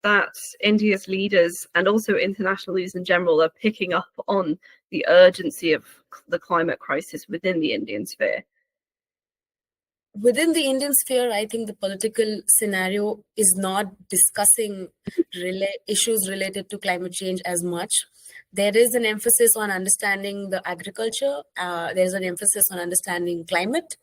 that India's leaders and also international leaders in general are picking up on the urgency of the climate crisis within the Indian sphere? Within the Indian sphere, I think the political scenario is not discussing issues related to climate change as much. There is an emphasis on understanding the agriculture. There's an emphasis on understanding climate.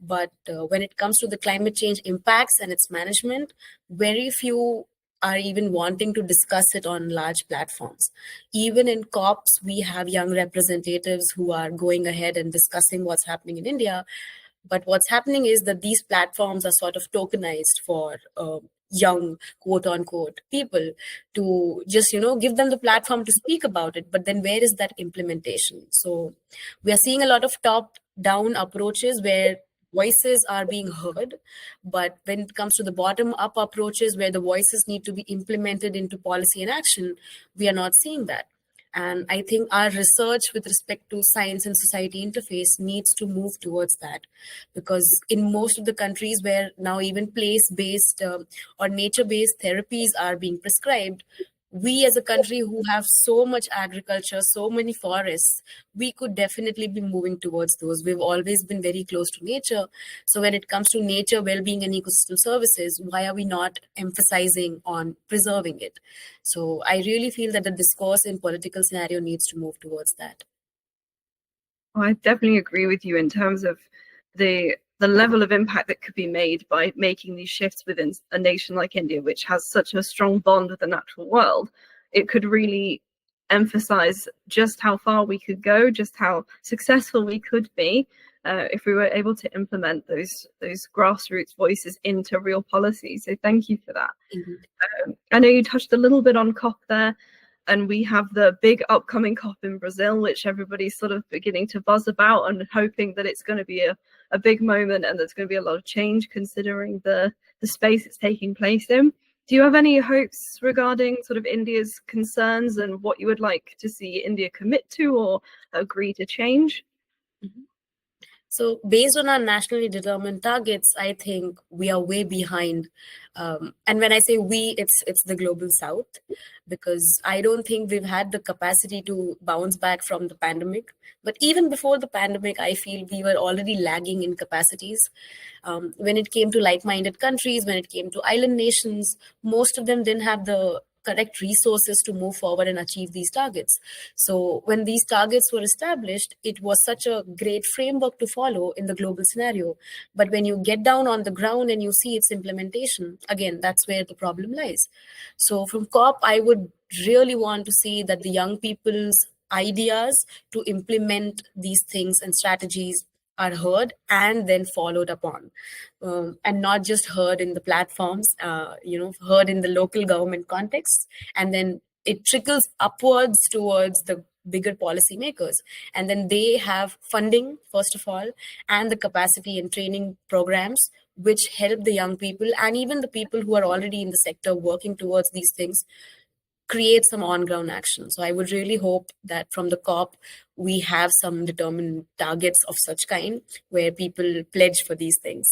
But when it comes to the climate change impacts and its management, very few are even wanting to discuss it on large platforms. Even in COPs, we have young representatives who are going ahead and discussing what's happening in India. But what's happening is that these platforms are sort of tokenized for young, quote unquote, people to just, give them the platform to speak about it. But then where is that implementation? So we are seeing a lot of top down approaches where voices are being heard. But when it comes to the bottom up approaches where the voices need to be implemented into policy and action, we are not seeing that. And I think our research with respect to science and society interface needs to move towards that. Because in most of the countries where now even place-based or nature-based therapies are being prescribed, we as a country who have so much agriculture, so many forests, we could definitely be moving towards those. We've always been very close to nature. So when it comes to nature, well-being and ecosystem services, why are we not emphasizing on preserving it? So I really feel that the discourse in political scenario needs to move towards that. I definitely agree with you in terms of the level of impact that could be made by making these shifts within a nation like India, which has such a strong bond with the natural world. It could really emphasize just how far we could go, just how successful we could be if we were able to implement those grassroots voices into real policy. So thank you for that. I know you touched a little bit on COP there, and we have the big upcoming COP in Brazil, which everybody's sort of beginning to buzz about and hoping that it's going to be a big moment and there's going to be a lot of change considering the space it's taking place in. Do you have any hopes regarding sort of India's concerns and what you would like to see India commit to or agree to change? So based on our nationally determined targets, I think we are way behind. And when I say we, it's the global south, because I don't think we've had the capacity to bounce back from the pandemic. But even before the pandemic, I feel we were already lagging in capacities. When it came to like-minded countries, when it came to island nations, most of them didn't have the correct resources to move forward and achieve these targets. So when these targets were established, it was such a great framework to follow in the global scenario. But when you get down on the ground and you see its implementation, again, that's where the problem lies. So from COP, I would really want to see that the young people's ideas to implement these things and strategies are heard and then followed upon, and not just heard in the platforms, heard in the local government context, and then it trickles upwards towards the bigger policymakers. And then they have funding, first of all, and the capacity and training programs which help the young people and even the people who are already in the sector working towards these things create some on-ground action. So I would really hope that from the COP, we have some determined targets of such kind where people pledge for these things.